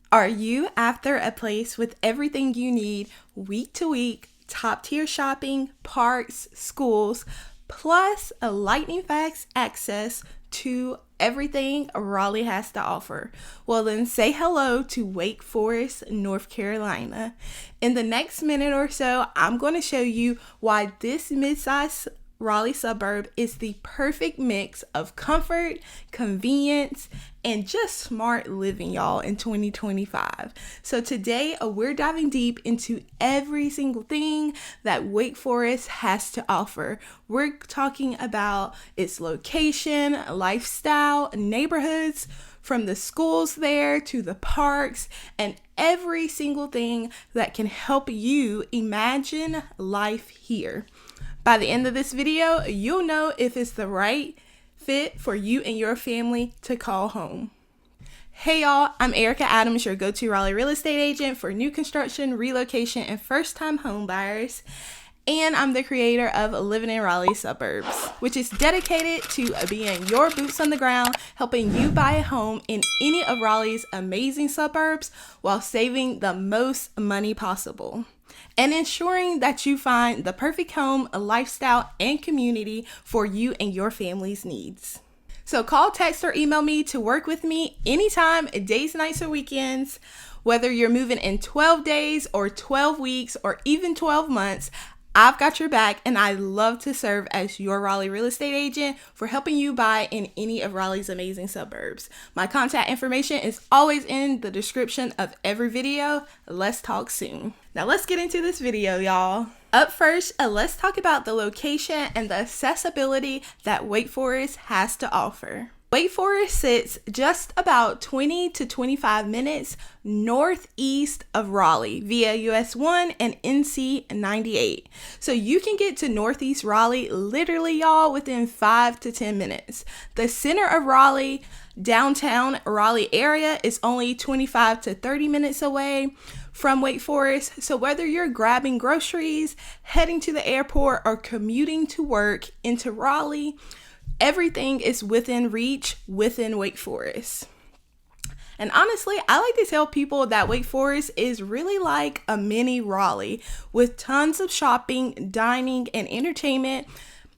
Are you after a place with everything you need week to week, top tier shopping, parks, schools, plus a lightning fast access to everything Raleigh has to offer? Well, then say hello to Wake Forest, North Carolina. In the next minute or so, I'm going to show you why this mid-sized Raleigh suburb is the perfect mix of comfort, convenience, and just smart living, y'all, in 2025. So today, we're diving deep into every single thing that Wake Forest has to offer. We're talking about its location, lifestyle, neighborhoods, from the schools there to the parks, and every single thing that can help you imagine life here. By the end of this video, you'll know if it's the right fit for you and your family to call home. Hey y'all, I'm Erica Adams, your go-to Raleigh real estate agent for new construction, relocation, and first-time home buyers. And I'm the creator of Living in Raleigh Suburbs, which is dedicated to being your boots on the ground, helping you buy a home in any of Raleigh's amazing suburbs while saving the most money possible, and ensuring that you find the perfect home, lifestyle, and community for you and your family's needs. So call, text, or email me to work with me anytime, days, nights, or weekends. Whether you're moving in 12 days or 12 weeks or even 12 months, I've got your back, and I love to serve as your Raleigh real estate agent for helping you buy in any of Raleigh's amazing suburbs. My contact information is always in the description of every video. Let's talk soon. Now let's get into this video, y'all. Up first, let's talk about the location and the accessibility that Wake Forest has to offer. Wake Forest sits just about 20 to 25 minutes northeast of Raleigh via US 1 and NC 98. So you can get to northeast Raleigh literally, y'all, within 5 to 10 minutes. The center of Raleigh, downtown Raleigh area, is only 25 to 30 minutes away from Wake Forest. So whether you're grabbing groceries, heading to the airport, or commuting to work into Raleigh, everything is within reach within Wake Forest. And honestly, I like to tell people that Wake Forest is really like a mini Raleigh with tons of shopping, dining, and entertainment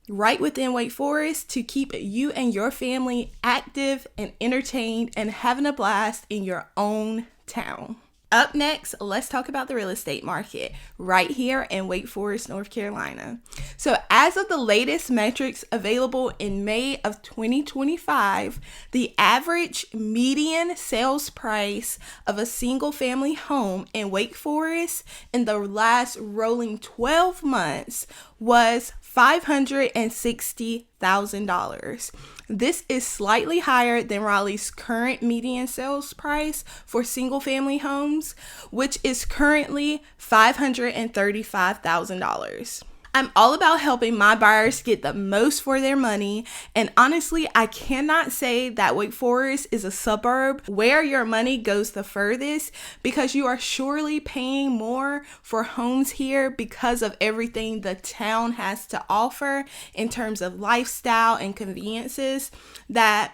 right within Wake Forest to keep you and your family active and entertained and having a blast in your own town. Up next, let's talk about the real estate market right here in Wake Forest, North Carolina. So as of the latest metrics available in May of 2025, the average median sales price of a single family home in Wake Forest in the last rolling 12 months was $560,000. This is slightly higher than Raleigh's current median sales price for single family homes, which is currently $535,000. I'm all about helping my buyers get the most for their money, and honestly, I cannot say that Wake Forest is a suburb where your money goes the furthest, because you are surely paying more for homes here because of everything the town has to offer in terms of lifestyle and conveniences that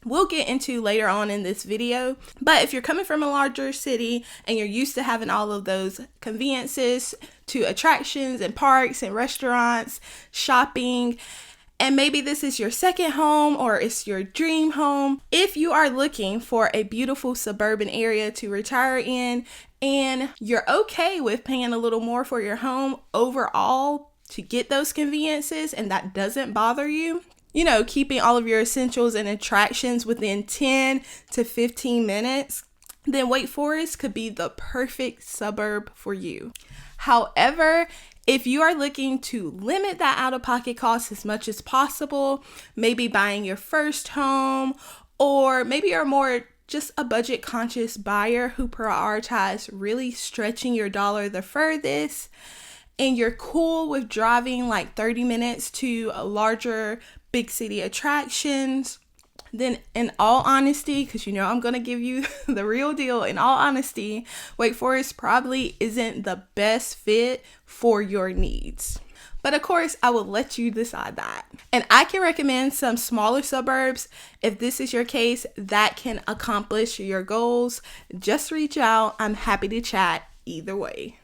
we'll get into later on in this video. But if you're coming from a larger city and you're used to having all of those conveniences to attractions and parks and restaurants, shopping, and maybe this is your second home or it's your dream home, if you are looking for a beautiful suburban area to retire in and you're okay with paying a little more for your home overall to get those conveniences and that doesn't bother you, you know, keeping all of your essentials and attractions within 10 to 15 minutes, then Wake Forest could be the perfect suburb for you. However, if you are looking to limit that out-of-pocket cost as much as possible, maybe buying your first home, or maybe you're more just a budget-conscious buyer who prioritize really stretching your dollar the furthest, and you're cool with driving like 30 minutes to a larger big city attractions, then in all honesty, because you know I'm going to give you the real deal, in all honesty, Wake Forest probably isn't the best fit for your needs. But of course, I will let you decide that. And I can recommend some smaller suburbs if this is your case that can accomplish your goals. Just reach out. I'm happy to chat either way.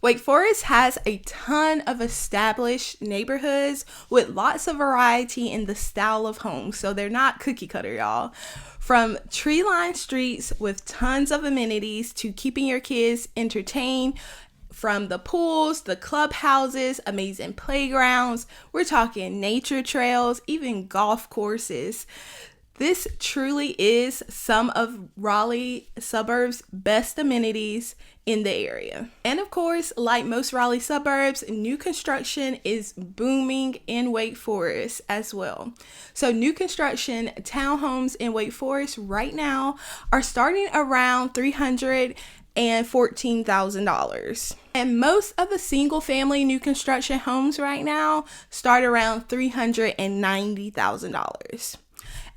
Wake Forest has a ton of established neighborhoods with lots of variety in the style of homes. So they're not cookie cutter, y'all. From tree-lined streets with tons of amenities to keeping your kids entertained, from the pools, the clubhouses, amazing playgrounds, we're talking nature trails, even golf courses. This truly is some of Raleigh suburbs' best amenities in the area. And of course, like most Raleigh suburbs, new construction is booming in Wake Forest as well. So new construction townhomes in Wake Forest right now are starting around $314,000. And most of the single family new construction homes right now start around $390,000.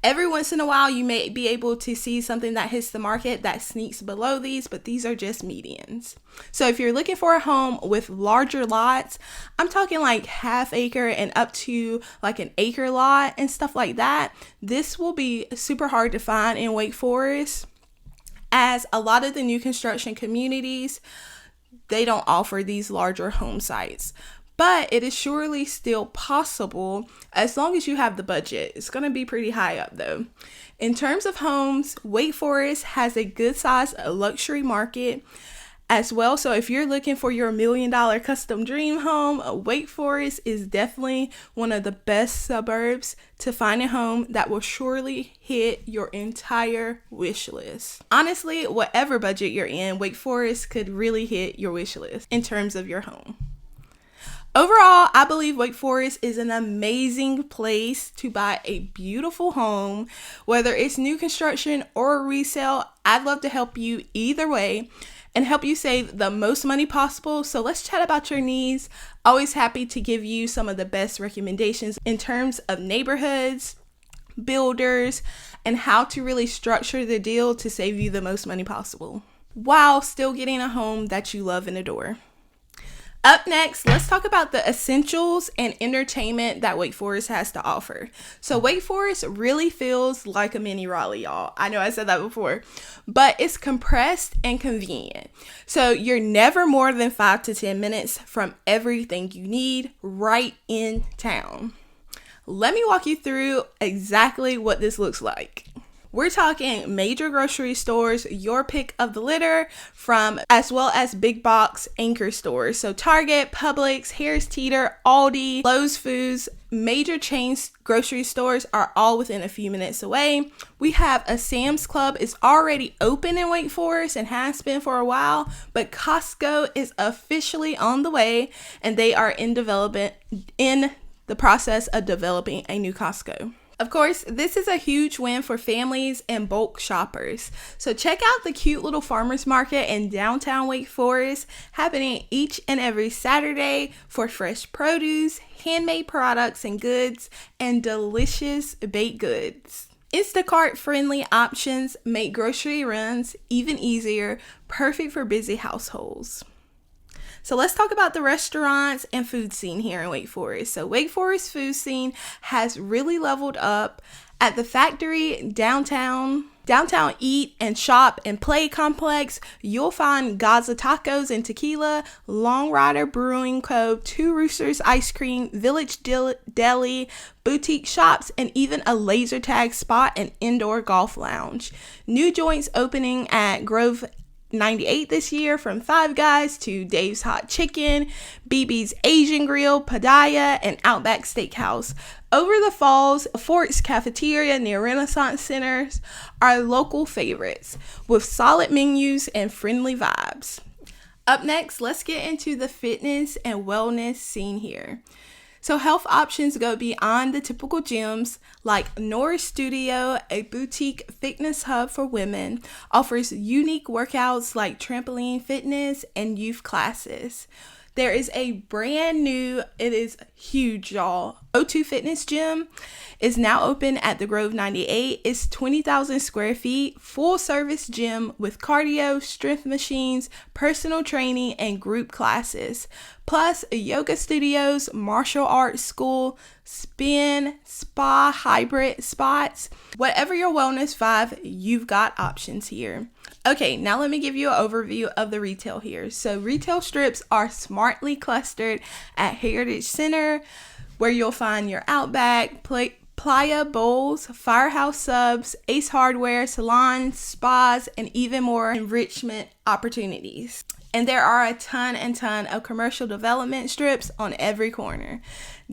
Every once in a while, you may be able to see something that hits the market that sneaks below these, but these are just medians. So if you're looking for a home with larger lots, I'm talking like half acre and up to like an acre lot and stuff like that, this will be super hard to find in Wake Forest, as a lot of the new construction communities, they don't offer these larger home sites. But it is surely still possible as long as you have the budget. It's going to be pretty high up though. In terms of homes, Wake Forest has a good size luxury market as well. So if you're looking for your $1 million custom dream home, Wake Forest is definitely one of the best suburbs to find a home that will surely hit your entire wish list. Honestly, whatever budget you're in, Wake Forest could really hit your wish list in terms of your home. Overall, I believe Wake Forest is an amazing place to buy a beautiful home. Whether it's new construction or resale, I'd love to help you either way and help you save the most money possible. So let's chat about your needs. Always happy to give you some of the best recommendations in terms of neighborhoods, builders, and how to really structure the deal to save you the most money possible while still getting a home that you love and adore. Up next, let's talk about the essentials and entertainment that Wake Forest has to offer. So Wake Forest really feels like a mini Raleigh, y'all. I know I said that before, but it's compressed and convenient. So you're never more than 5 to 10 minutes from everything you need right in town. Let me walk you through exactly what this looks like. We're talking major grocery stores, your pick of the litter, from as well as big box anchor stores. So Target, Publix, Harris Teeter, Aldi, Lowe's Foods, major chains grocery stores are all within a few minutes away. We have a Sam's Club is already open in Wake Forest and has been for a while, but Costco is officially on the way and they are in the process of developing a new Costco. Of course, this is a huge win for families and bulk shoppers. So check out the cute little farmers market in downtown Wake Forest, happening each and every Saturday for fresh produce, handmade products and goods, and delicious baked goods. Instacart-friendly options make grocery runs even easier, perfect for busy households. So let's talk about the restaurants and food scene here in Wake Forest. So Wake Forest food scene has really leveled up. At the Factory downtown Eat and Shop and Play complex, you'll find Gaza Tacos and Tequila, Long Rider Brewing Co., Two Roosters Ice Cream, Village Deli, boutique shops, and even a laser tag spot and indoor golf lounge. New joints opening at Grove 98 this year, from Five Guys to Dave's Hot Chicken, BB's Asian Grill, Padilla, and Outback Steakhouse. Over the Falls, Fort's Cafeteria near Renaissance Centers are local favorites with solid menus and friendly vibes. Up next, let's get into the fitness and wellness scene here. So health options go beyond the typical gyms, like Norris Studio, a boutique fitness hub for women, offers unique workouts like trampoline fitness and youth classes. There is a brand new, it is huge, y'all, O2 Fitness Gym is now open at the Grove 98. It's 20,000 square feet, full service gym with cardio, strength machines, personal training, and group classes. Plus yoga studios, martial arts school, spin, spa, hybrid spots. Whatever your wellness vibe, you've got options here. Okay, now let me give you an overview of the retail here. So retail strips are smartly clustered at Heritage Center, where you'll find your Outback, Playa Bowls, Firehouse Subs, Ace Hardware, salons, spas, and even more enrichment opportunities. And there are a ton of commercial development strips on every corner.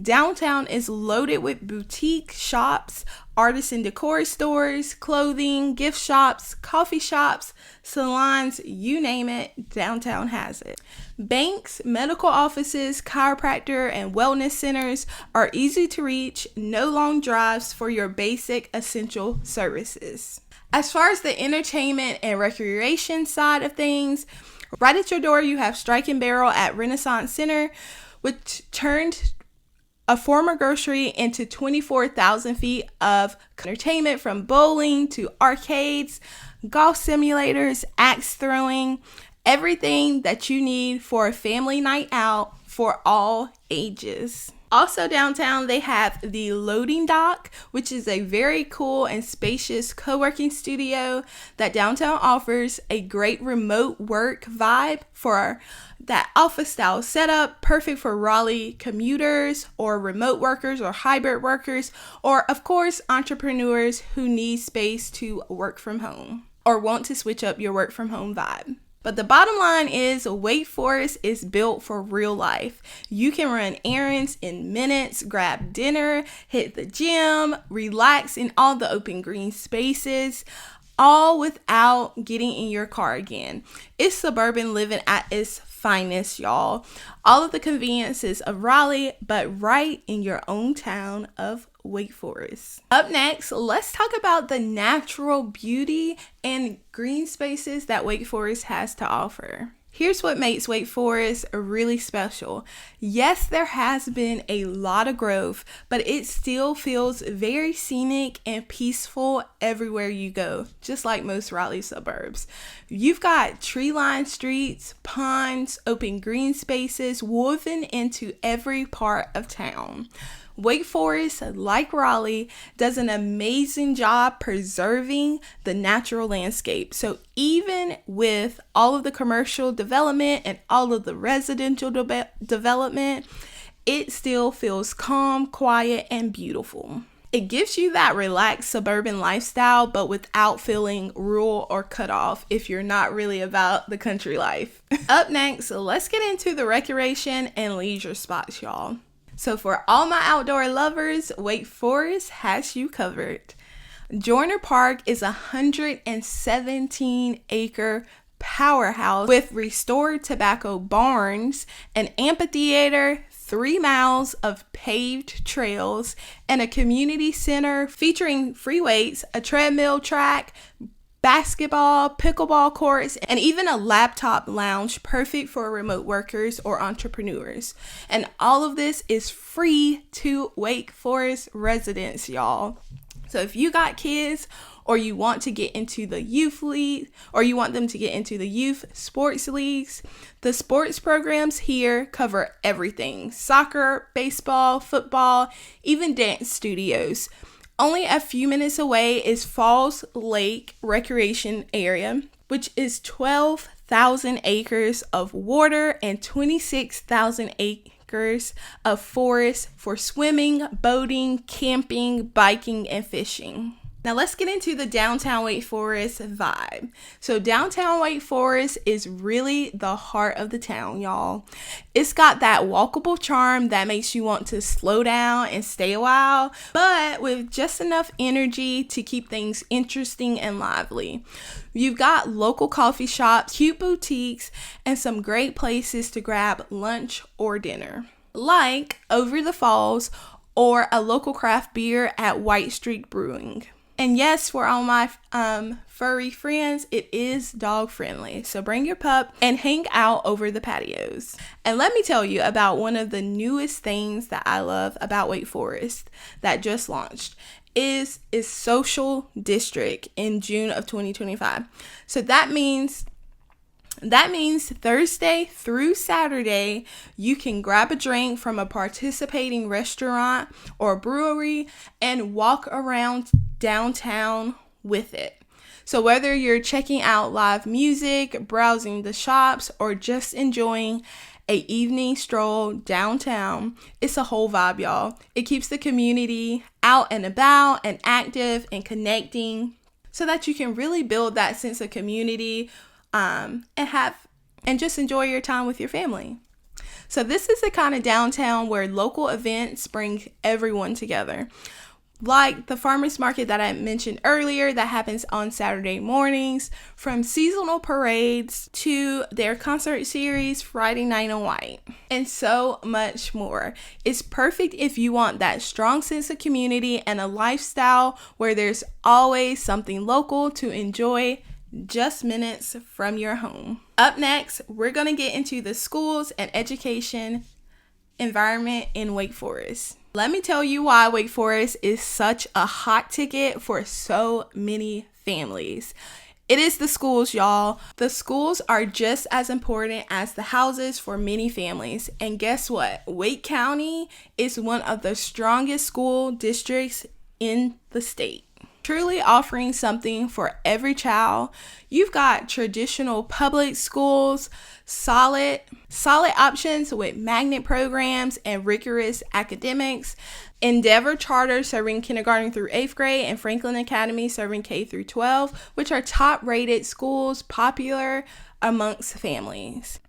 Downtown is loaded with boutique shops, artisan decor stores, clothing, gift shops, coffee shops, salons, you name it, downtown has it. Banks, medical offices, chiropractor, and wellness centers are easy to reach, no long drives for your basic essential services. As far as the entertainment and recreation side of things, right at your door, you have Strike and Barrel at Renaissance Center, which turned a former grocery into 24,000 feet of entertainment, from bowling to arcades, golf simulators, axe throwing, everything that you need for a family night out for all ages. Also downtown, they have the Loading Dock, which is a very cool and spacious co-working studio that downtown offers a great remote work vibe for that office style setup, perfect for Raleigh commuters or remote workers or hybrid workers, or of course, entrepreneurs who need space to work from home or want to switch up your work from home vibe. But the bottom line is Wake Forest is built for real life. You can run errands in minutes, grab dinner, hit the gym, relax in all the open green spaces, all without getting in your car again. It's suburban living at its finest, y'all. All of the conveniences of Raleigh, but right in your own town of Wake Forest. Up next, let's talk about the natural beauty and green spaces that Wake Forest has to offer. Here's what makes Wake Forest really special. Yes, there has been a lot of growth, but it still feels very scenic and peaceful everywhere you go, just like most Raleigh suburbs. You've got tree-lined streets, ponds, open green spaces woven into every part of town. Wake Forest, like Raleigh, does an amazing job preserving the natural landscape. So even with all of the commercial development and all of the residential development, it still feels calm, quiet, and beautiful. It gives you that relaxed suburban lifestyle, but without feeling rural or cut off if you're not really about the country life. Up next, let's get into the recreation and leisure spots, y'all. So for all my outdoor lovers, Wake Forest has you covered. Joyner Park is a 117-acre powerhouse with restored tobacco barns, an amphitheater, 3 miles of paved trails, and a community center featuring free weights, a treadmill track, basketball, pickleball courts, and even a laptop lounge perfect for remote workers or entrepreneurs. And all of this is free to Wake Forest residents, y'all. So if you got kids, or you want to get into the youth league, or you want them to get into the youth sports leagues, the sports programs here cover everything: soccer, baseball, football, even dance studios. Only a few minutes away is Falls Lake Recreation Area, which is 12,000 acres of water and 26,000 acres of forest for swimming, boating, camping, biking, and fishing. Now let's get into the downtown Wake Forest vibe. So downtown Wake Forest is really the heart of the town, y'all. It's got that walkable charm that makes you want to slow down and stay a while, but with just enough energy to keep things interesting and lively. You've got local coffee shops, cute boutiques, and some great places to grab lunch or dinner, like Over the Falls or a local craft beer at White Street Brewing. And yes, for all my furry friends, it is dog friendly. So bring your pup and hang out over the patios. And let me tell you about one of the newest things that I love about Wake Forest that just launched is social district in June of 2025. So that means Thursday through Saturday, you can grab a drink from a participating restaurant or brewery and walk around downtown with it. So whether you're checking out live music, browsing the shops, or just enjoying an evening stroll downtown, it's a whole vibe, y'all. It keeps the community out and about and active and connecting so that you can really build that sense of community and just enjoy your time with your family. So this is the kind of downtown where local events bring everyone together. Like the farmers market that I mentioned earlier that happens on Saturday mornings, from seasonal parades to their concert series Friday Night in White, and so much more. It's perfect if you want that strong sense of community and a lifestyle where there's always something local to enjoy just minutes from your home. Up next, we're going to get into the schools and education environment in Wake Forest. Let me tell you why Wake Forest is such a hot ticket for so many families. It is the schools, y'all. The schools are just as important as the houses for many families. And guess what? Wake County is one of the strongest school districts in the state, truly offering something for every child. You've got traditional public schools, solid options with magnet programs and rigorous academics, Endeavor Charter serving kindergarten through 8th grade, and Franklin Academy serving K through 12, which are top rated schools popular amongst families,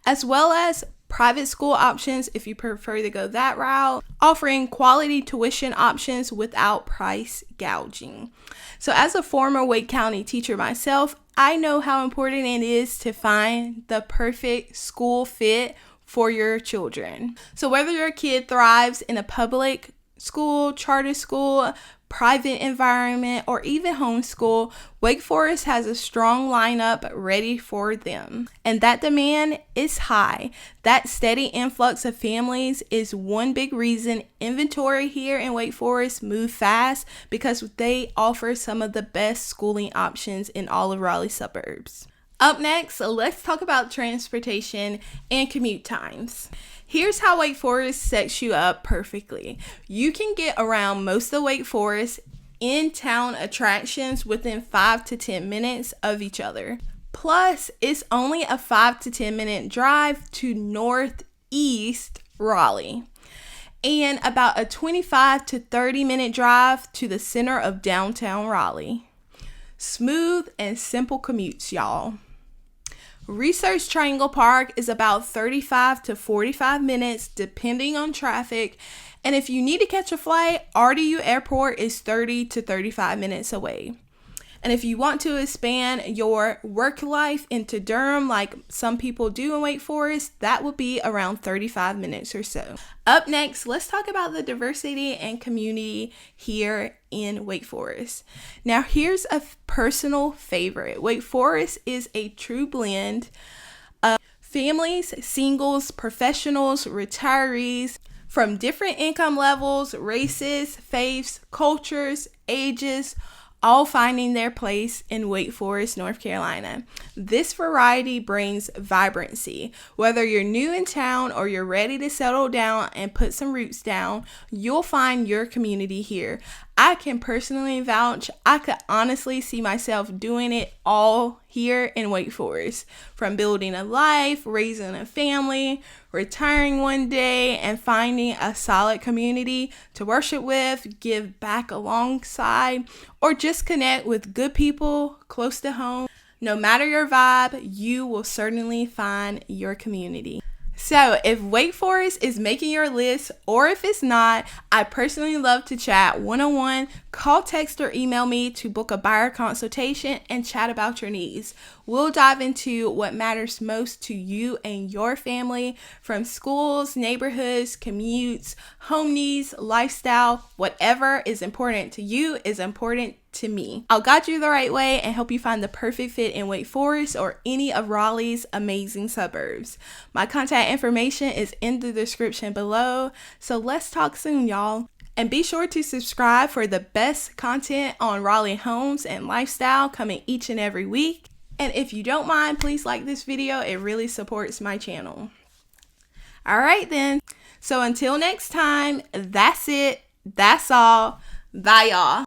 as well as private school options if you prefer to go that route, offering quality tuition options without price gouging. So as a former Wake County teacher myself, I know how important it is to find the perfect school fit for your children. So whether your kid thrives in a public school, charter school, private environment, or even homeschool, Wake Forest has a strong lineup ready for them. And that demand is high. That steady influx of families is one big reason inventory here in Wake Forest move fast, because they offer some of the best schooling options in all of Raleigh suburbs. Up next, let's talk about transportation and commute times. Here's how Wake Forest sets you up perfectly. You can get around most of Wake Forest in-town attractions within 5 to 10 minutes of each other. Plus, it's only a 5 to 10 minute drive to northeast Raleigh, and about a 25 to 30 minute drive to the center of downtown Raleigh. Smooth and simple commutes, y'all. Research Triangle Park is about 35 to 45 minutes depending on traffic, and if you need to catch a flight, RDU Airport is 30 to 35 minutes away. And if you want to expand your work life into Durham like some people do in Wake Forest, that would be around 35 minutes or so. Up next, let's talk about the diversity and community here in Wake Forest. Now, here's a personal favorite. Wake Forest is a true blend of families, singles, professionals, retirees from different income levels, races, faiths, cultures, ages, all finding their place in Wake Forest, North Carolina. This variety brings vibrancy. Whether you're new in town or you're ready to settle down and put some roots down, you'll find your community here. I can personally vouch, I could honestly see myself doing it all here in Wake Forest. From building a life, raising a family, retiring one day, and finding a solid community to worship with, give back alongside, or just connect with good people close to home. No matter your vibe, you will certainly find your community. So if Wake Forest is making your list, or if it's not, I personally love to chat one-on-one. Call, text, or email me to book a buyer consultation and chat about your needs. We'll dive into what matters most to you and your family, from schools, neighborhoods, commutes, home needs, lifestyle. Whatever is important to you is important to me. I'll guide you the right way and help you find the perfect fit in Wake Forest or any of Raleigh's amazing suburbs. My contact information is in the description below, so let's talk soon, y'all. And be sure to subscribe for the best content on Raleigh homes and lifestyle coming each and every week. And if you don't mind, please like this video. It really supports my channel. All right then. So until next time, that's it. That's all. Bye, y'all.